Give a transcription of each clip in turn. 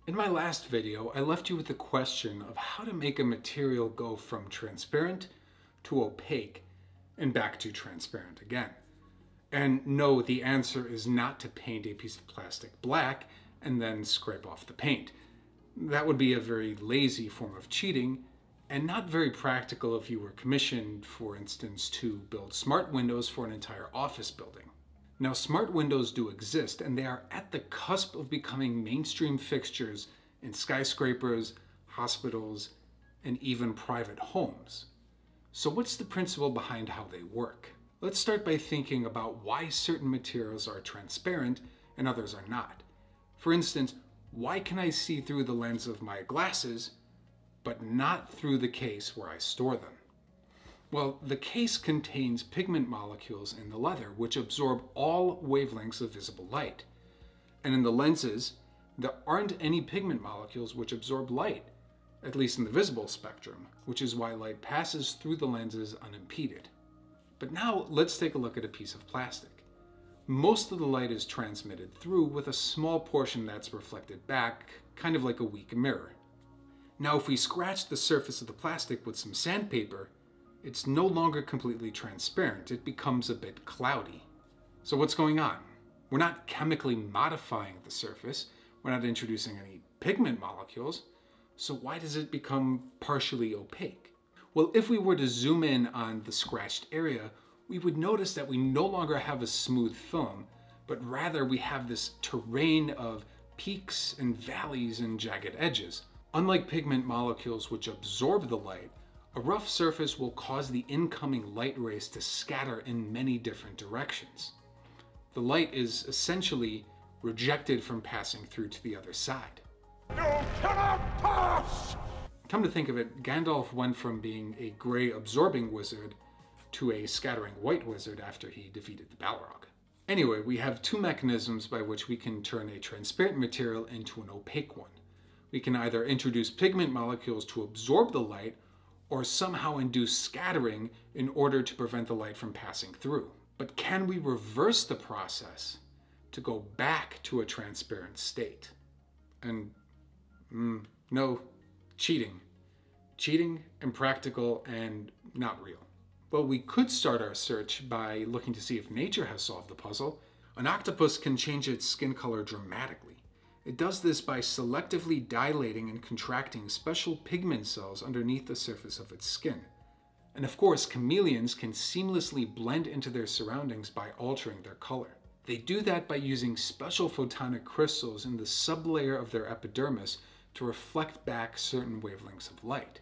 In my last video, I left you with the question of how to make a material go from transparent to opaque and back to transparent again. And no, the answer is not to paint a piece of plastic black and then scrape off the paint. That would be a very lazy form of cheating and not very practical if you were commissioned, for instance, to build smart windows for an entire office building. Now, smart windows do exist, and they are at the cusp of becoming mainstream fixtures in skyscrapers, hospitals, and even private homes. So what's the principle behind how they work? Let's start by thinking about why certain materials are transparent and others are not. For instance, why can I see through the lens of my glasses, but not through the case where I store them? Well, the case contains pigment molecules in the leather which absorb all wavelengths of visible light. And in the lenses, there aren't any pigment molecules which absorb light, at least in the visible spectrum, which is why light passes through the lenses unimpeded. But now let's take a look at a piece of plastic. Most of the light is transmitted through with a small portion that's reflected back, kind of like a weak mirror. Now if we scratch the surface of the plastic with some sandpaper, it's no longer completely transparent. It becomes a bit cloudy. So what's going on? We're not chemically modifying the surface. We're not introducing any pigment molecules. So why does it become partially opaque? Well, if we were to zoom in on the scratched area, we would notice that we no longer have a smooth film, but rather we have this terrain of peaks and valleys and jagged edges. Unlike pigment molecules which absorb the light, a rough surface will cause the incoming light rays to scatter in many different directions. The light is essentially rejected from passing through to the other side. You cannot pass! Come to think of it, Gandalf went from being a gray absorbing wizard to a scattering white wizard after he defeated the Balrog. Anyway, we have two mechanisms by which we can turn a transparent material into an opaque one. We can either introduce pigment molecules to absorb the light, or somehow induce scattering in order to prevent the light from passing through. But can we reverse the process to go back to a transparent state? And no, cheating. Cheating, impractical, and not real. Well, we could start our search by looking to see if nature has solved the puzzle. An octopus can change its skin color dramatically. It does this by selectively dilating and contracting special pigment cells underneath the surface of its skin. And of course, chameleons can seamlessly blend into their surroundings by altering their color. They do that by using special photonic crystals in the sublayer of their epidermis to reflect back certain wavelengths of light.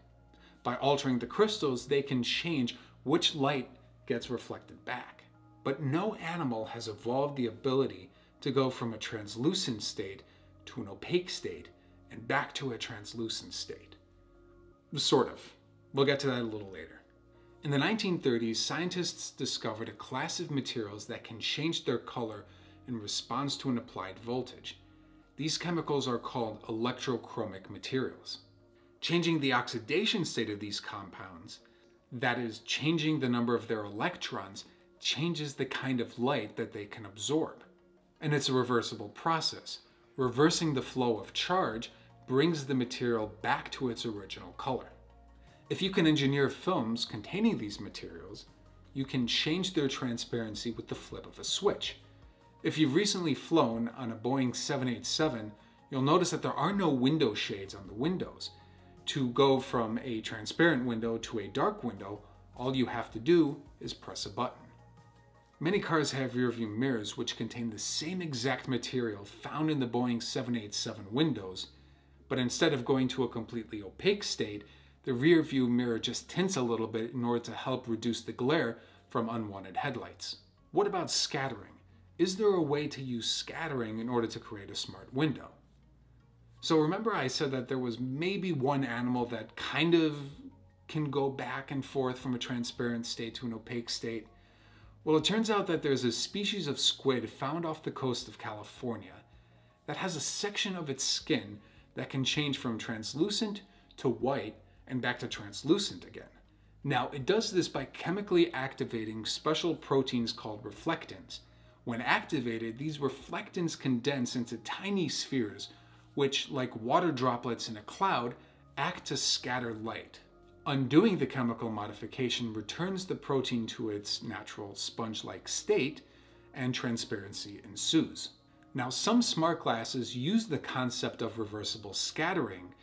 By altering the crystals, they can change which light gets reflected back. But no animal has evolved the ability to go from a translucent state to an opaque state and back to a translucent state. Sort of. We'll get to that a little later. In the 1930s, scientists discovered a class of materials that can change their color in response to an applied voltage. These chemicals are called electrochromic materials. Changing the oxidation state of these compounds, that is, changing the number of their electrons, changes the kind of light that they can absorb. And it's a reversible process. Reversing the flow of charge brings the material back to its original color. If you can engineer films containing these materials, you can change their transparency with the flip of a switch. If you've recently flown on a Boeing 787, you'll notice that there are no window shades on the windows. To go from a transparent window to a dark window, all you have to do is press a button. Many cars have rearview mirrors which contain the same exact material found in the Boeing 787 windows, but instead of going to a completely opaque state, the rearview mirror just tints a little bit in order to help reduce the glare from unwanted headlights. What about scattering? Is there a way to use scattering in order to create a smart window? So remember I said that there was maybe one animal that kind of can go back and forth from a transparent state to an opaque state? Well, it turns out that there's a species of squid found off the coast of California that has a section of its skin that can change from translucent to white and back to translucent again. Now, it does this by chemically activating special proteins called reflectins. When activated, these reflectins condense into tiny spheres, which, like water droplets in a cloud, act to scatter light. Undoing the chemical modification returns the protein to its natural sponge-like state, and transparency ensues. Now, some smart glasses use the concept of reversible scattering,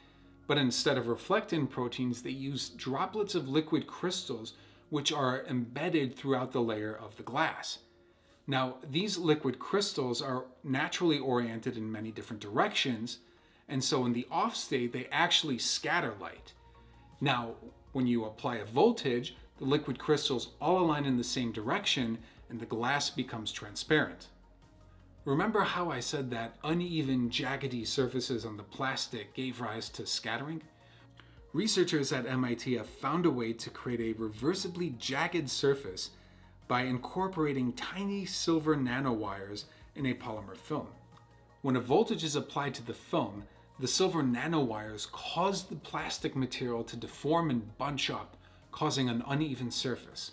but instead of reflectant proteins, they use droplets of liquid crystals which are embedded throughout the layer of the glass. Now, these liquid crystals are naturally oriented in many different directions, and so in the off state, they actually scatter light. Now, when you apply a voltage, the liquid crystals all align in the same direction and the glass becomes transparent. Remember how I said that uneven, jaggedy surfaces on the plastic gave rise to scattering? Researchers at MIT have found a way to create a reversibly jagged surface by incorporating tiny silver nanowires in a polymer film. When a voltage is applied to the film, the silver nanowires cause the plastic material to deform and bunch up, causing an uneven surface,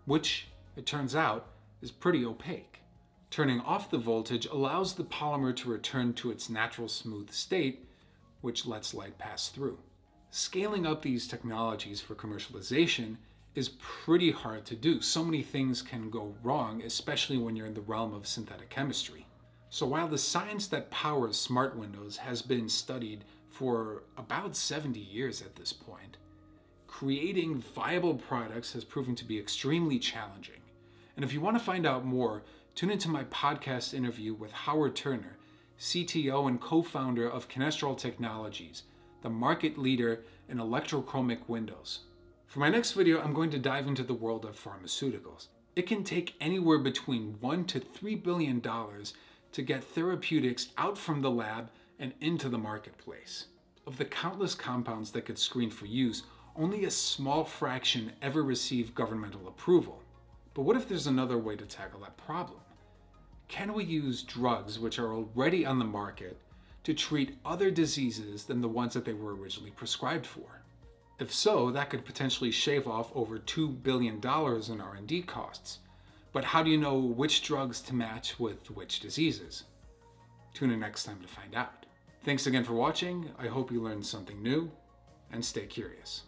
which, it turns out, is pretty opaque. Turning off the voltage allows the polymer to return to its natural smooth state, which lets light pass through. Scaling up these technologies for commercialization is pretty hard to do. So many things can go wrong, especially when you're in the realm of synthetic chemistry. So while the science that powers smart windows has been studied for about 70 years at this point, creating viable products has proven to be extremely challenging. And if you want to find out more, tune into my podcast interview with Howard Turner, CTO and co-founder of Kinestrol Technologies, the market leader in electrochromic windows. For my next video, I'm going to dive into the world of pharmaceuticals. It can take anywhere between $1 to $3 billion to get therapeutics out from the lab and into the marketplace. Of the countless compounds that get screened for use, only a small fraction ever receive governmental approval. But what if there's another way to tackle that problem? Can we use drugs which are already on the market to treat other diseases than the ones that they were originally prescribed for? If so, that could potentially shave off over $2 billion in R&D costs. But how do you know which drugs to match with which diseases? Tune in next time to find out. Thanks again for watching. I hope you learned something new, and stay curious.